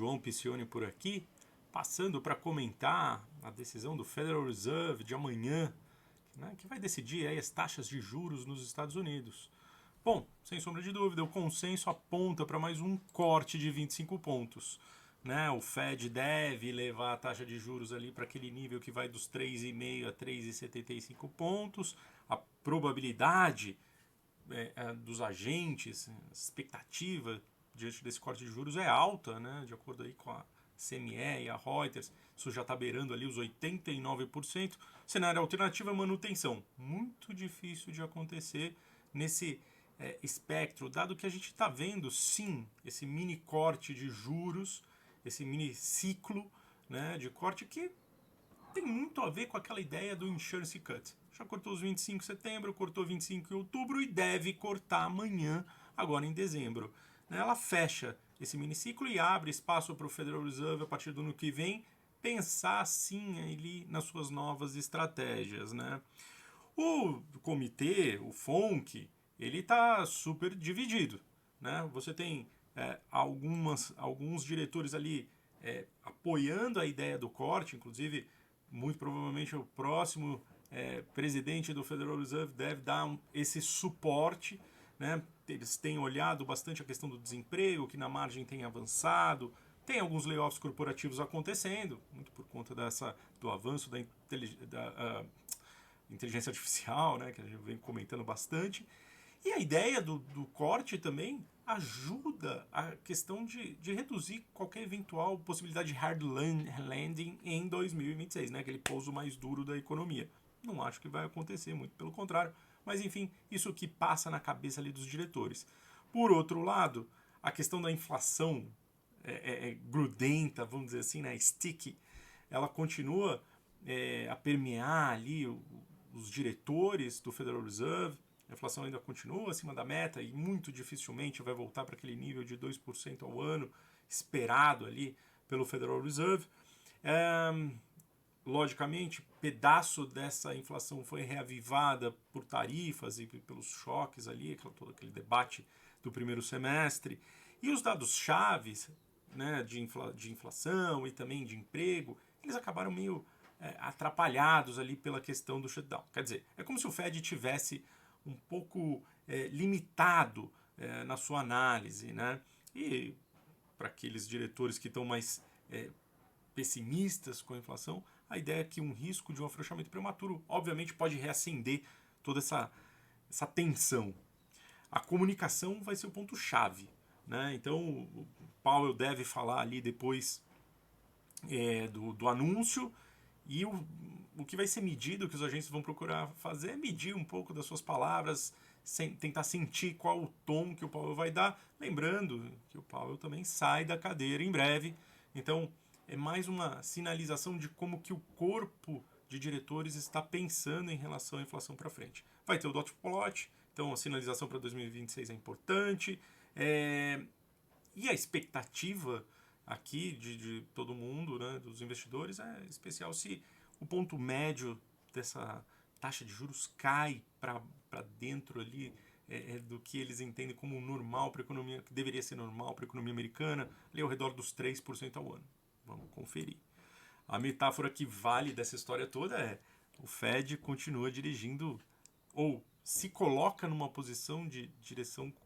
João Piccioni por aqui, passando para comentar a decisão do Federal Reserve de amanhã, né, que vai decidir aí as taxas de juros nos Estados Unidos. Bom, sem sombra de dúvida, o consenso aponta para mais um corte de 25 pontos. Né? O Fed deve levar a taxa de juros ali para aquele nível que vai dos 3,5 a 3,75 pontos. A probabilidade dos agentes, a expectativa diante desse corte de juros é alta, né? De acordo aí com a CME e a Reuters, isso já está beirando ali os 89%. Cenário alternativo é manutenção. Muito difícil de acontecer nesse espectro, dado que a gente está vendo, sim, esse mini corte de juros, esse mini ciclo, né, de corte que tem muito a ver com aquela ideia do insurance cut. Já cortou os 25 em setembro, cortou 25 em outubro e deve cortar amanhã, agora em dezembro. Ela fecha esse miniciclo e abre espaço para o Federal Reserve a partir do ano que vem pensar sim ali nas suas novas estratégias. Né? O comitê, o FONC, ele está super dividido. Né? Você tem alguns diretores ali apoiando a ideia do corte, inclusive muito provavelmente o próximo presidente do Federal Reserve deve dar esse suporte. Né? Eles têm olhado bastante a questão do desemprego, que na margem tem avançado. Tem alguns layoffs corporativos acontecendo, muito por conta do avanço da inteligência artificial, né, que a gente vem comentando bastante. E a ideia do corte também ajuda a questão de reduzir qualquer eventual possibilidade de hard landing em 2026, né, aquele pouso mais duro da economia. Não acho que vai acontecer, muito pelo contrário. Mas, enfim, isso que passa na cabeça ali dos diretores. Por outro lado, a questão da inflação grudenta, vamos dizer assim, né, sticky, ela continua a permear ali os diretores do Federal Reserve. A inflação ainda continua acima da meta e muito dificilmente vai voltar para aquele nível de 2% ao ano esperado ali pelo Federal Reserve. Logicamente, pedaço dessa inflação foi reavivada por tarifas e pelos choques ali, todo aquele debate do primeiro semestre. E os dados chaves, né, de inflação e também de emprego, eles acabaram meio atrapalhados ali pela questão do shutdown. Quer dizer, é como se o Fed tivesse um pouco limitado na sua análise, né? E para aqueles diretores que estão mais pessimistas com a inflação, a ideia é que um risco de um afrouxamento prematuro, obviamente, pode reacender toda essa tensão. A comunicação vai ser o ponto-chave. Né? Então, o Powell deve falar ali depois do anúncio, e o que vai ser medido, o que os agentes vão procurar fazer, é medir um pouco das suas palavras, tentar sentir qual o tom que o Powell vai dar. Lembrando que o Powell também sai da cadeira em breve, então é mais uma sinalização de como que o corpo de diretores está pensando em relação à inflação para frente. Vai ter o dot plot, então a sinalização para 2026 é importante, e a expectativa aqui de todo mundo, né, dos investidores, é especial se o ponto médio dessa taxa de juros cai para dentro ali do que eles entendem como normal para a economia, que deveria ser normal para a economia americana, ali ao redor dos 3% ao ano. Vamos conferir. A metáfora que vale dessa história toda é o Fed continua dirigindo ou se coloca numa posição de direção com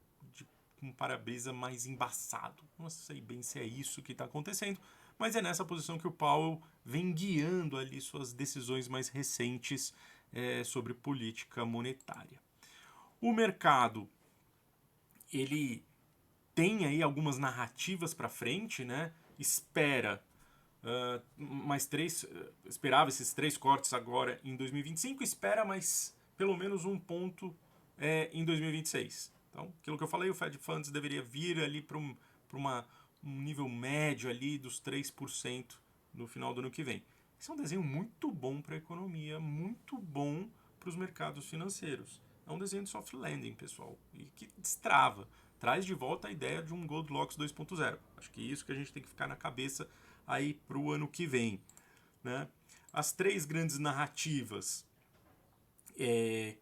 um para-brisa mais embaçado. Não sei bem se é isso que está acontecendo, mas é nessa posição que o Powell vem guiando ali suas decisões mais recentes sobre política monetária. O mercado, ele tem aí algumas narrativas para frente, né? Esperava esses 3 cortes agora em 2025, espera mais pelo menos um ponto em 2026. Então, aquilo que eu falei, o Fed Funds deveria vir ali para um nível médio ali dos 3% no final do ano que vem. Isso é um desenho muito bom para a economia, muito bom para os mercados financeiros. É um desenho de soft landing, pessoal, e que destrava, traz de volta a ideia de um Goldilocks 2.0. Acho que é isso que a gente tem que ficar na cabeça aí para o ano que vem. Né? As 3 grandes narrativas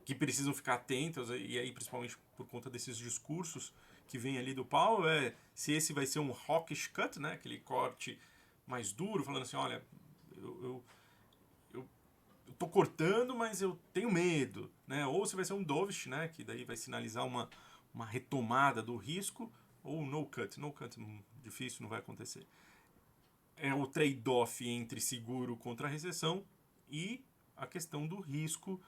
que precisam ficar atentas, e aí principalmente por conta desses discursos que vem ali do Powell é se esse vai ser um hawkish cut, né? Aquele corte mais duro, falando assim, olha, eu tô cortando, mas eu tenho medo, né? Ou se vai ser um dovish, né? Que daí vai sinalizar uma retomada do risco, ou no cut. No cut, difícil, não vai acontecer. É o trade-off entre seguro contra a recessão e a questão do risco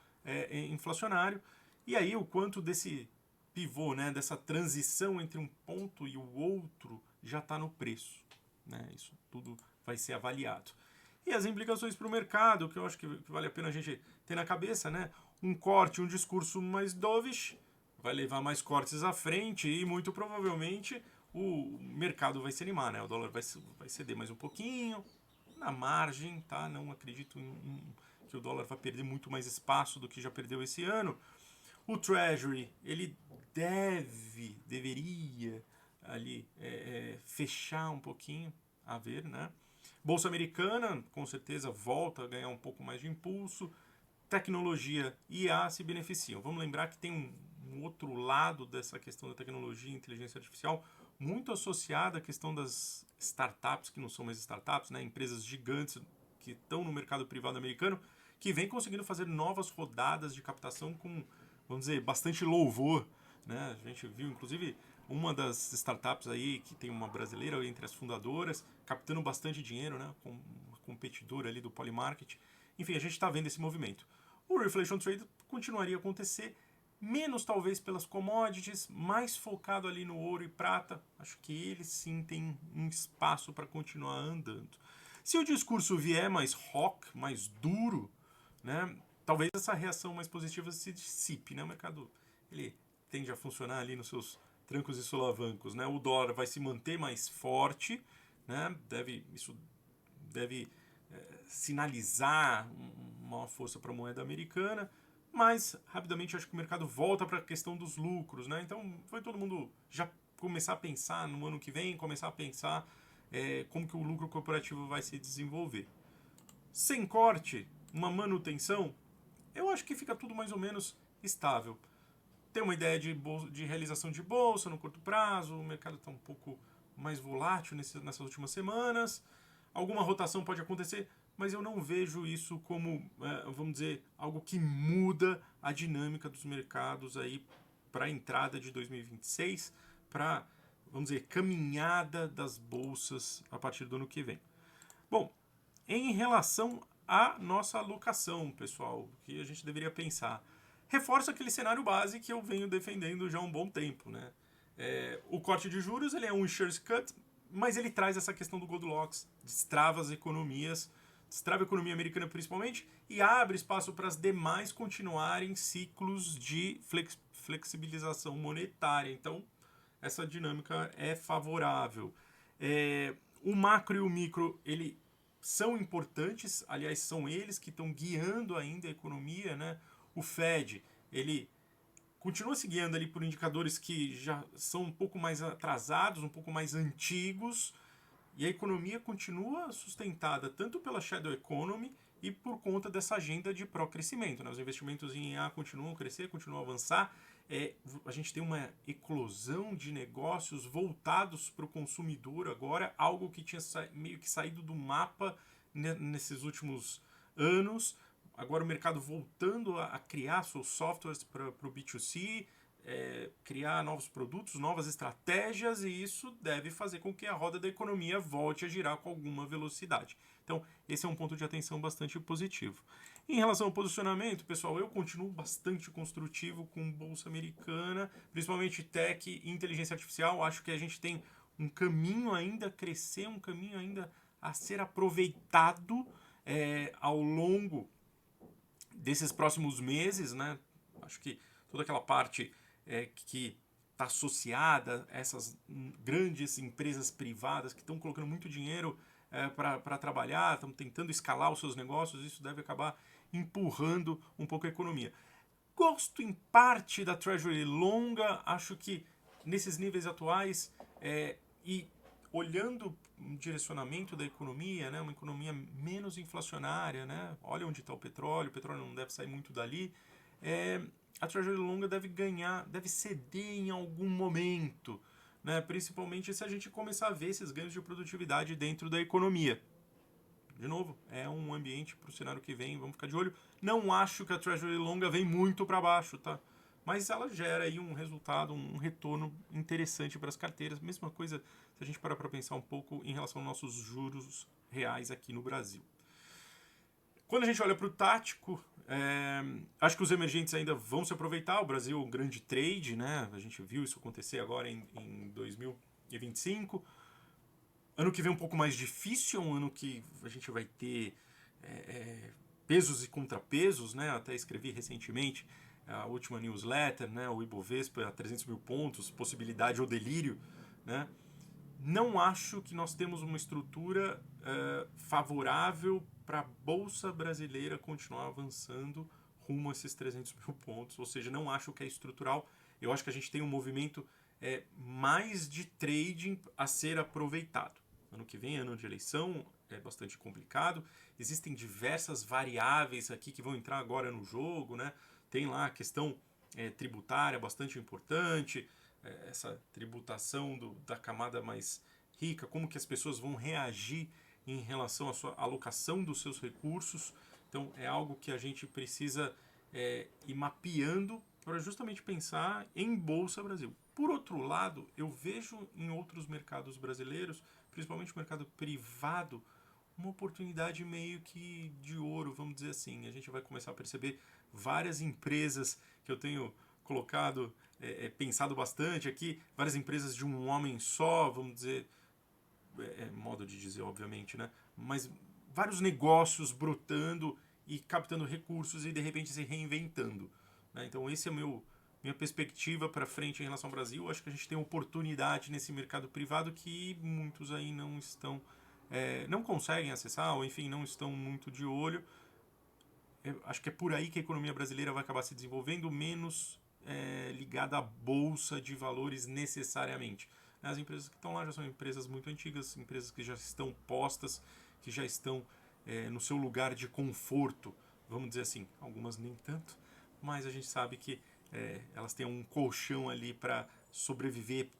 inflacionário. E aí o quanto desse pivô, né, dessa transição entre um ponto e o outro já está no preço. Né? Isso tudo vai ser avaliado. E as implicações para o mercado, que eu acho que vale a pena a gente ter na cabeça, né? Um corte, um discurso mais dovish, vai levar mais cortes à frente e muito provavelmente o mercado vai se animar, né? O dólar vai ceder mais um pouquinho, na margem, tá? Não acredito que o dólar vai perder muito mais espaço do que já perdeu esse ano. O Treasury, ele deveria ali fechar um pouquinho, a ver, né? Bolsa Americana, com certeza, volta a ganhar um pouco mais de impulso. Tecnologia e IA se beneficiam. Vamos lembrar que tem um outro lado dessa questão da tecnologia e inteligência artificial muito associada à questão das startups, que não são mais startups, né? Empresas gigantes que estão no mercado privado americano, que vem conseguindo fazer novas rodadas de captação com, vamos dizer, bastante louvor. Né? A gente viu, inclusive, uma das startups aí, que tem uma brasileira entre as fundadoras, captando bastante dinheiro, né? Com uma competidora ali do Polymarket. Enfim, a gente está vendo esse movimento. O Reflation Trade continuaria a acontecer, menos talvez pelas commodities, mais focado ali no ouro e prata. Acho que ele sim tem um espaço para continuar andando. Se o discurso vier mais rock, mais duro, né, talvez essa reação mais positiva se dissipe. Né? O mercado ele tende a funcionar ali nos seus trancos e solavancos. Né? O dólar vai se manter mais forte, né? Isso deve sinalizar uma força para a moeda americana, mas rapidamente acho que o mercado volta para a questão dos lucros, né? Então foi todo mundo já começar a pensar no ano que vem, começar a pensar como que o lucro corporativo vai se desenvolver. Sem corte, uma manutenção, eu acho que fica tudo mais ou menos estável. Tem uma ideia de realização de bolsa no curto prazo, o mercado está um pouco mais volátil nessas últimas semanas. Alguma rotação pode acontecer, mas eu não vejo isso como, vamos dizer, algo que muda a dinâmica dos mercados aí para a entrada de 2026, para, vamos dizer, caminhada das bolsas a partir do ano que vem. Bom, em relação à nossa alocação, pessoal, o que a gente deveria pensar? Reforça aquele cenário base que eu venho defendendo já há um bom tempo, né? O corte de juros ele é um insurance cut, mas ele traz essa questão do Goldilocks, destrava as economias, destrava a economia americana principalmente e abre espaço para as demais continuarem ciclos de flexibilização monetária. Então, essa dinâmica é favorável. O macro e o micro, ele são importantes, aliás, são eles que estão guiando ainda a economia, né? O Fed, ele continua se guiando ali por indicadores que já são um pouco mais atrasados, um pouco mais antigos, e a economia continua sustentada tanto pela shadow economy e por conta dessa agenda de pró-crescimento. Né? Os investimentos em IA continuam a crescer, continuam a avançar. A gente tem uma eclosão de negócios voltados para o consumidor agora, algo que tinha meio que saído do mapa nesses últimos anos. Agora o mercado voltando a criar seus softwares para o B2C, criar novos produtos, novas estratégias, e isso deve fazer com que a roda da economia volte a girar com alguma velocidade. Então, esse é um ponto de atenção bastante positivo. Em relação ao posicionamento, pessoal, eu continuo bastante construtivo com Bolsa Americana, principalmente tech e inteligência artificial. Acho que a gente tem um caminho ainda a crescer, um caminho ainda a ser aproveitado ao longo desses próximos meses, né? Acho que toda aquela parte que está associada a essas grandes empresas privadas que estão colocando muito dinheiro para trabalhar, estão tentando escalar os seus negócios, isso deve acabar empurrando um pouco a economia. Gosto em parte da Treasury longa, acho que nesses níveis atuais e olhando um direcionamento da economia, né, uma economia menos inflacionária, né, olha onde está o petróleo não deve sair muito dali, a Treasury longa deve ganhar, deve ceder em algum momento, né? Principalmente se a gente começar a ver esses ganhos de produtividade dentro da economia. De novo, é um ambiente para o cenário que vem, vamos ficar de olho. Não acho que a Treasury longa vem muito para baixo, tá? Mas ela gera aí um resultado, um retorno interessante para as carteiras. Mesma coisa se a gente parar para pensar um pouco em relação aos nossos juros reais aqui no Brasil. Quando a gente olha para o tático, acho que os emergentes ainda vão se aproveitar. O Brasil é um grande trade, né? A gente viu isso acontecer agora em 2025. Ano que vem um pouco mais difícil, um ano que a gente vai ter pesos e contrapesos, né? Até escrevi recentemente a última newsletter, né? O Ibovespa a 300 mil pontos, possibilidade ou delírio, né? Não acho que nós temos uma estrutura favorável para a Bolsa Brasileira continuar avançando rumo a esses 300 mil pontos, ou seja, não acho que é estrutural. Eu acho que a gente tem um movimento mais de trading a ser aproveitado. Ano que vem, ano de eleição, é bastante complicado. Existem diversas variáveis aqui que vão entrar agora no jogo, né? Tem lá a questão tributária bastante importante, essa tributação da camada mais rica, como que as pessoas vão reagir em relação à sua alocação dos seus recursos. Então é algo que a gente precisa ir mapeando para justamente pensar em Bolsa Brasil. Por outro lado, eu vejo em outros mercados brasileiros, principalmente o mercado privado, uma oportunidade meio que de ouro, vamos dizer assim. A gente vai começar a perceber várias empresas que eu tenho colocado, pensado bastante aqui, várias empresas de um homem só, vamos dizer, modo de dizer, obviamente, né? Mas vários negócios brotando e captando recursos e de repente se reinventando, né? Então esse é minha perspectiva para frente em relação ao Brasil. Acho que a gente tem oportunidade nesse mercado privado que muitos aí não estão, não conseguem acessar ou enfim não estão muito de olho. Eu acho que é por aí que a economia brasileira vai acabar se desenvolvendo, menos ligada à bolsa de valores necessariamente. As empresas que estão lá já são empresas muito antigas, empresas que já estão postas, que já estão no seu lugar de conforto, vamos dizer assim. Algumas nem tanto, mas a gente sabe que elas têm um colchão ali para sobreviver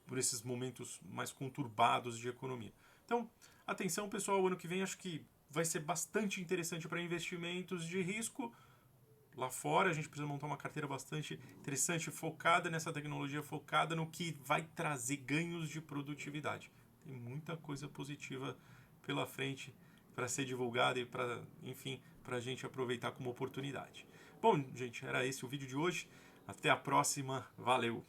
por esses momentos mais conturbados de economia. Então, atenção pessoal, o ano que vem acho que vai ser bastante interessante para investimentos de risco. Lá fora a gente precisa montar uma carteira bastante interessante, focada nessa tecnologia, focada no que vai trazer ganhos de produtividade. Tem muita coisa positiva pela frente para ser divulgada e para, enfim, para a gente aproveitar como oportunidade. Bom, gente, era esse o vídeo de hoje. Até a próxima. Valeu!